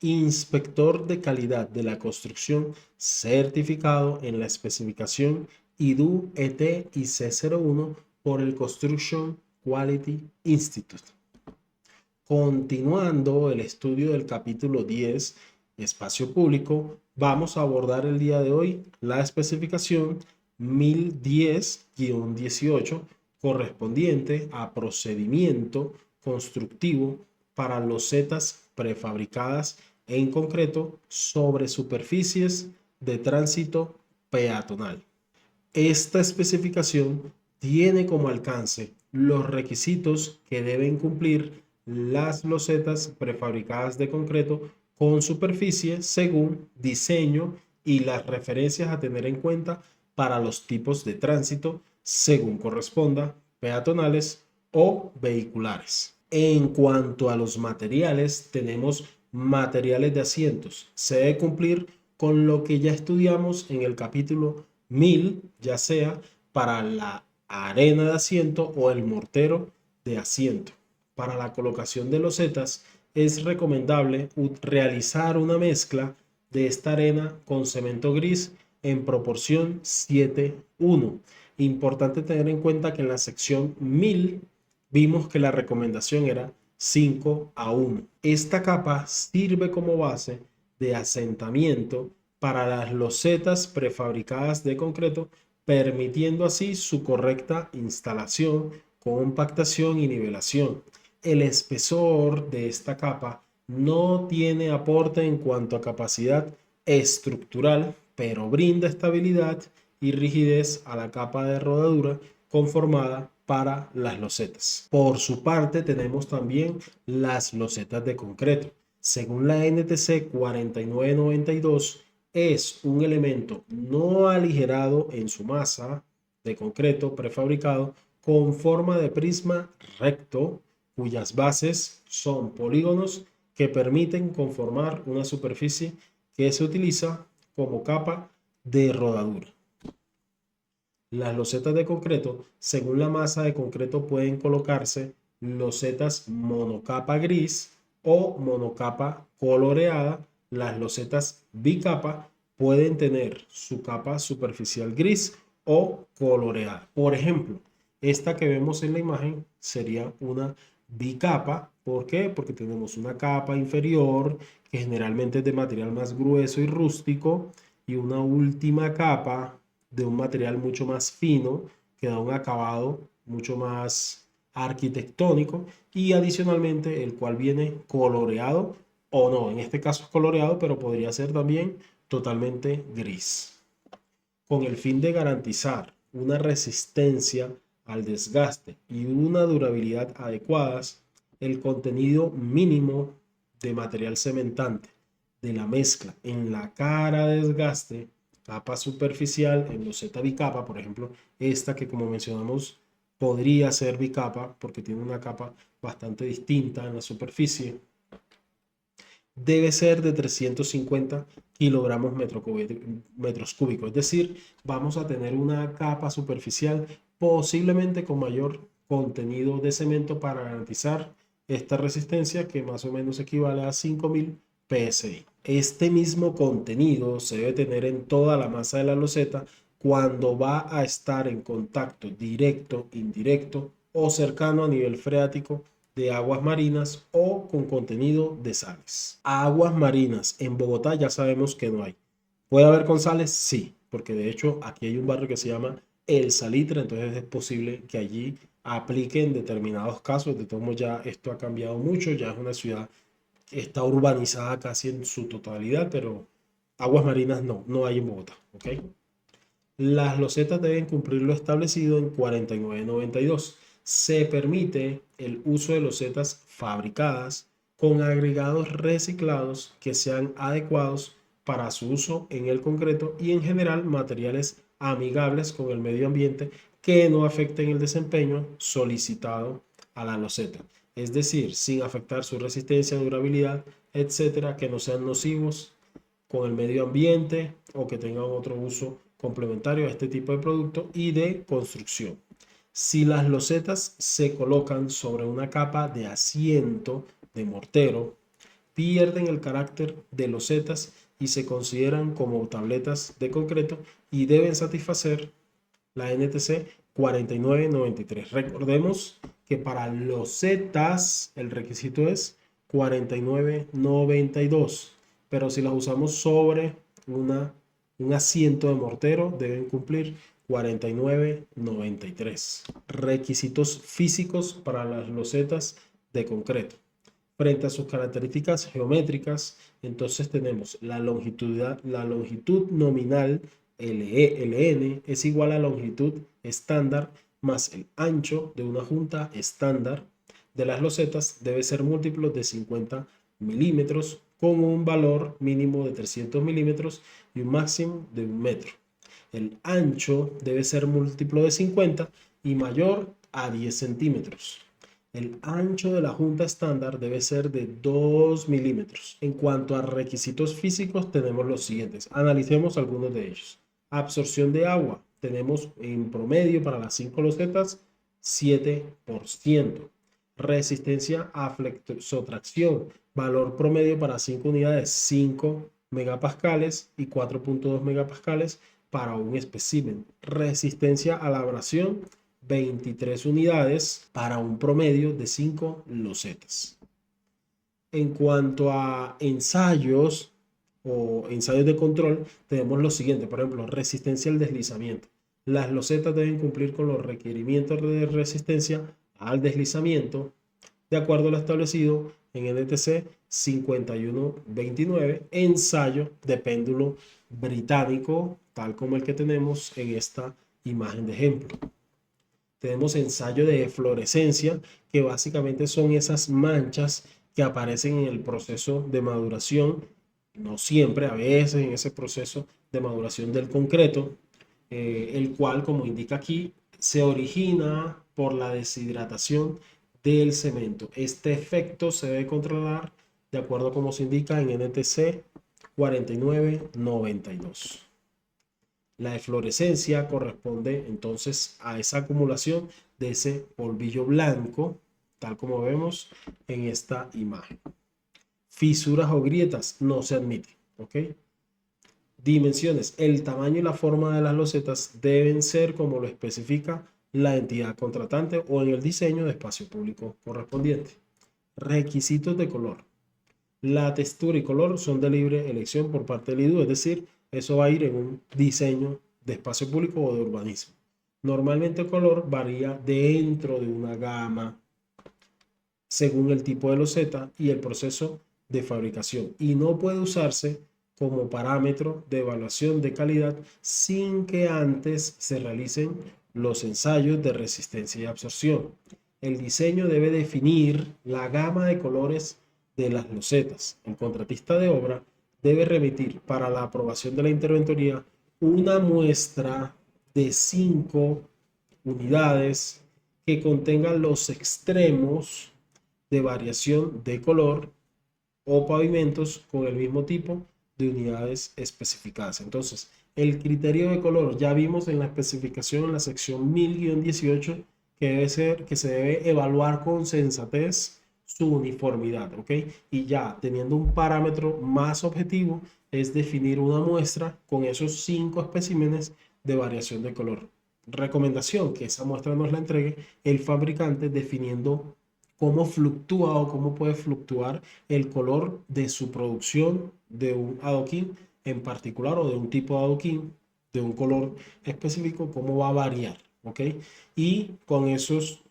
inspector de calidad de la construcción certificado en la especificación IDU ET IC01 por el Construction Quality Institute. Continuando el estudio del capítulo 10, espacio público, vamos a abordar el día de hoy la especificación 1010-18 correspondiente a procedimiento constructivo para losetas prefabricadas en concreto sobre superficies de tránsito peatonal. Esta especificación tiene como alcance los requisitos que deben cumplir las losetas prefabricadas de concreto con superficie según diseño y las referencias a tener en cuenta para los tipos de tránsito según corresponda, peatonales o vehiculares. En cuanto a los materiales, tenemos materiales de asientos. Se debe cumplir con lo que ya estudiamos en el capítulo 1000, ya sea para la arena de asiento o el mortero de asiento. Para la colocación de losetas es recomendable realizar una mezcla de esta arena con cemento gris en proporción 7:1. Importante tener en cuenta que en la sección 1000 vimos que la recomendación era 5:1. Esta capa sirve como base de asentamiento para las losetas prefabricadas de concreto, permitiendo así su correcta instalación, compactación y nivelación. El espesor de esta capa no tiene aporte en cuanto a capacidad estructural, pero brinda estabilidad y rigidez a la capa de rodadura conformada para las losetas. Por su parte, tenemos también las losetas de concreto. Según la NTC 4992, es un elemento no aligerado en su masa de concreto prefabricado con forma de prisma recto, cuyas bases son polígonos que permiten conformar una superficie que se utiliza como capa de rodadura. Las losetas de concreto, según la masa de concreto, pueden colocarse losetas monocapa gris o monocapa coloreada. Las losetas bicapa pueden tener su capa superficial gris o coloreada. Por ejemplo, esta que vemos en la imagen sería una bicapa. ¿Por qué? Porque tenemos una capa inferior que generalmente es de material más grueso y rústico y una última capa de un material mucho más fino que da un acabado mucho más arquitectónico y adicionalmente el cual viene coloreado o no, en este caso es coloreado, pero podría ser también totalmente gris. Con el fin de garantizar una resistencia al desgaste y una durabilidad adecuadas, el contenido mínimo de material cementante de la mezcla en la cara de desgaste, capa superficial en loseta bicapa, por ejemplo, esta que como mencionamos podría ser bicapa porque tiene una capa bastante distinta en la superficie, debe ser de 350 kilogramos metros cúbicos. Es decir, vamos a tener una capa superficial posiblemente con mayor contenido de cemento para garantizar esta resistencia que más o menos equivale a 5000 PSI. Este mismo contenido se debe tener en toda la masa de la loseta cuando va a estar en contacto directo, indirecto o cercano a nivel freático de aguas marinas o con contenido de sales. Aguas marinas en Bogotá ya sabemos que no hay. ¿Puede haber con sales? Sí, porque de hecho aquí hay un barrio que se llama El Salitre, entonces es posible que allí apliquen determinados casos. De todos modos ya esto ha cambiado mucho, ya es una ciudad que está urbanizada casi en su totalidad, pero aguas marinas no hay en Bogotá, ¿ok? Las losetas deben cumplir lo establecido en 4992. Se permite el uso de losetas fabricadas con agregados reciclados que sean adecuados para su uso en el concreto y en general materiales amigables con el medio ambiente que no afecten el desempeño solicitado a la loseta. Es decir, sin afectar su resistencia, durabilidad, etcétera, que no sean nocivos con el medio ambiente o que tengan otro uso complementario a este tipo de producto y de construcción. Si las losetas se colocan sobre una capa de asiento de mortero, pierden el carácter de losetas y se consideran como tabletas de concreto y deben satisfacer la NTC 4993. Recordemos que para losetas el requisito es 4992, pero si las usamos sobre un asiento de mortero deben cumplir 4993. Requisitos físicos para las losetas de concreto. Frente a sus características geométricas, entonces tenemos la longitud nominal LN es igual a la longitud estándar más el ancho de una junta estándar de las losetas debe ser múltiplo de 50 milímetros con un valor mínimo de 300 milímetros y un máximo de 1 metro. El ancho debe ser múltiplo de 50 y mayor a 10 centímetros. El ancho de la junta estándar debe ser de 2 milímetros. En cuanto a requisitos físicos, tenemos los siguientes. Analicemos algunos de ellos. Absorción de agua. Tenemos en promedio para las 5 losetas 7%. Resistencia a flexotracción. Valor promedio para 5 unidades 5 megapascales y 4.2 megapascales para un espécimen. Resistencia a la abrasión 23 unidades para un promedio de 5 losetas. En cuanto a ensayos o ensayos de control, tenemos lo siguiente. Por ejemplo, resistencia al deslizamiento. Las losetas deben cumplir con los requerimientos de resistencia al deslizamiento de acuerdo a lo establecido en NTC 5129, ensayo de péndulo británico, tal como el que tenemos en esta imagen de ejemplo. Tenemos ensayo de fluorescencia, que básicamente son esas manchas que aparecen en el proceso de maduración, no siempre, a veces en ese proceso de maduración del concreto, el cual, como indica aquí, se origina por la deshidratación del cemento. Este efecto se debe controlar de acuerdo a como se indica en NTC 4992. La eflorescencia corresponde entonces a esa acumulación de ese polvillo blanco, tal como vemos en esta imagen. Fisuras o grietas no se admiten, ¿ok? Dimensiones. El tamaño y la forma de las losetas deben ser como lo especifica la entidad contratante o en el diseño de espacio público correspondiente. Requisitos de color. La textura y color son de libre elección por parte del IDU, es decir, eso va a ir en un diseño de espacio público o de urbanismo. Normalmente el color varía dentro de una gama según el tipo de loseta y el proceso de fabricación y no puede usarse como parámetro de evaluación de calidad sin que antes se realicen los ensayos de resistencia y absorción. El diseño debe definir la gama de colores de las losetas. El contratista de obra debe remitir para la aprobación de la interventoría una muestra de 5 unidades que contengan los extremos de variación de color o pavimentos con el mismo tipo de unidades especificadas. Entonces, el criterio de color ya vimos en la especificación en la sección 1000-18 que se debe evaluar con sensatez su uniformidad, ¿ok? Y ya teniendo un parámetro más objetivo es definir una muestra con esos 5 especímenes de variación de color. Recomendación: que esa muestra nos la entregue el fabricante definiendo cómo fluctúa o cómo puede fluctuar el color de su producción de un adoquín en particular o de un tipo de adoquín de un color específico, cómo va a variar, ¿ok? Y con esos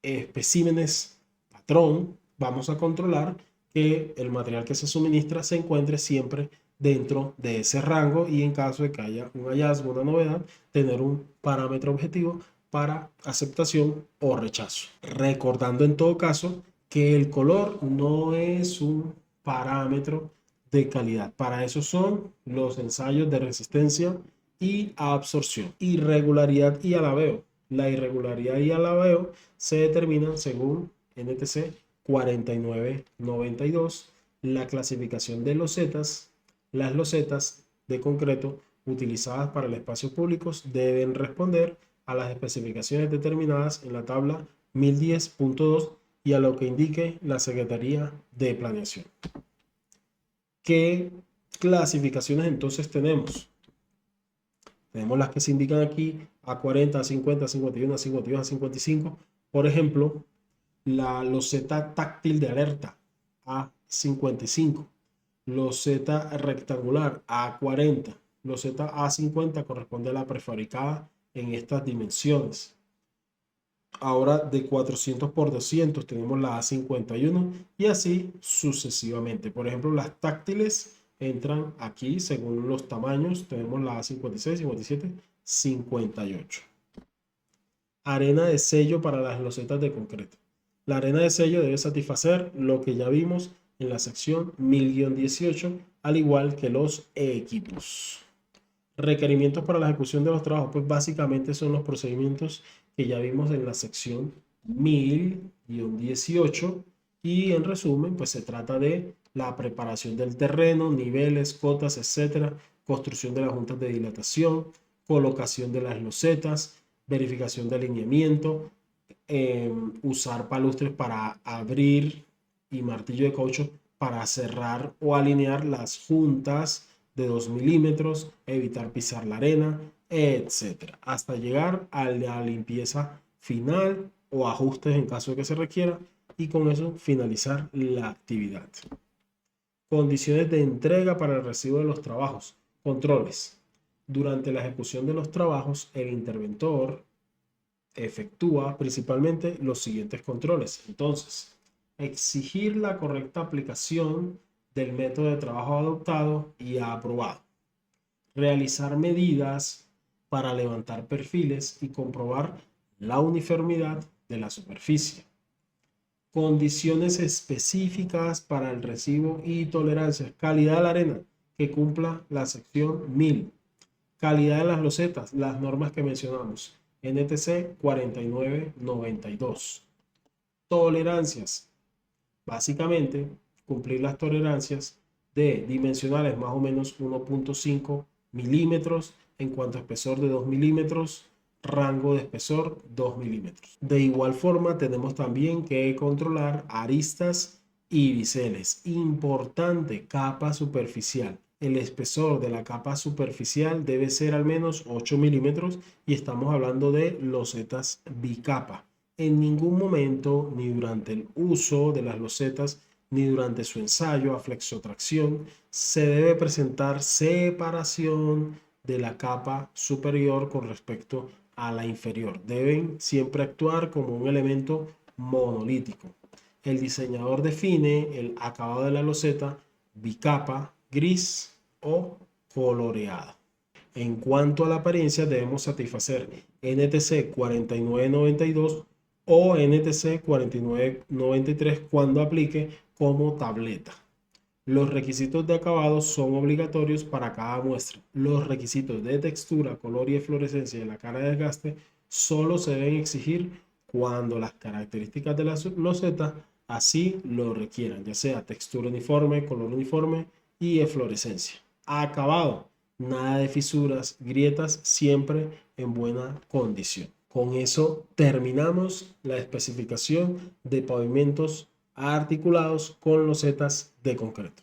especímenes patrón vamos a controlar que el material que se suministra se encuentre siempre dentro de ese rango y en caso de que haya un hallazgo, una novedad, tener un parámetro objetivo para aceptación o rechazo. Recordando en todo caso que el color no es un parámetro de calidad. Para eso son los ensayos de resistencia y absorción. Irregularidad y alabeo. La irregularidad y alabeo se determinan según NTC 4992, la clasificación de losetas. Las losetas de concreto utilizadas para el espacio público deben responder a las especificaciones determinadas en la tabla 1010.2 y a lo que indique la Secretaría de Planeación. ¿Qué clasificaciones entonces tenemos? Tenemos las que se indican aquí, A40, A50, A51, A52, A55. Por ejemplo, la loseta táctil de alerta, A55. Loseta rectangular, A40. Loseta A50 corresponde a la prefabricada en estas dimensiones. Ahora de 400 por 200 tenemos la A51 y así sucesivamente. Por ejemplo, las táctiles entran aquí según los tamaños. Tenemos la A56, 57, 58. Arena de sello para las losetas de concreto. La arena de sello debe satisfacer lo que ya vimos en la sección 1000-18, al igual que los equipos. Requerimientos para la ejecución de los trabajos, pues básicamente son los procedimientos que ya vimos en la sección 1000-18 y en resumen, pues se trata de la preparación del terreno, niveles, cotas, etcétera, construcción de las juntas de dilatación, colocación de las losetas, verificación de alineamiento, usar palustres para abrir y martillo de caucho para cerrar o alinear las juntas de 2 milímetros, evitar pisar la arena, etcétera, hasta llegar a la limpieza final o ajustes en caso de que se requiera y con eso finalizar la actividad. Condiciones de entrega para el recibo de los trabajos. Controles. Durante la ejecución de los trabajos, el interventor efectúa principalmente los siguientes controles. Entonces, exigir la correcta aplicación del método de trabajo adoptado y aprobado. Realizar medidas para levantar perfiles y comprobar la uniformidad de la superficie. Condiciones específicas para el recibo y tolerancias. Calidad de la arena, que cumpla la sección 1000. Calidad de las losetas, las normas que mencionamos. NTC 4992. Tolerancias. Básicamente, cumplir las tolerancias de dimensionales más o menos 1.5 milímetros en cuanto a espesor de 2 milímetros, rango de espesor 2 milímetros. De igual forma, tenemos también que controlar aristas y biseles. Importante, capa superficial. El espesor de la capa superficial debe ser al menos 8 milímetros y estamos hablando de losetas bicapa. En ningún momento, ni durante el uso de las losetas, ni durante su ensayo a flexotracción, se debe presentar separación de la capa superior con respecto a la inferior. Deben siempre actuar como un elemento monolítico. El diseñador define el acabado de la loseta bicapa, gris o coloreada. En cuanto a la apariencia, debemos satisfacer NTC 4992 o NTC 4993 cuando aplique como tableta. Los requisitos de acabado son obligatorios para cada muestra. Los requisitos de textura, color y fluorescencia de la cara de desgaste solo se deben exigir cuando las características de la loseta así lo requieran, ya sea textura uniforme, color uniforme y eflorescencia. Acabado, nada de fisuras, grietas, siempre en buena condición. Con eso terminamos la especificación de pavimentos articulados con losetas de concreto.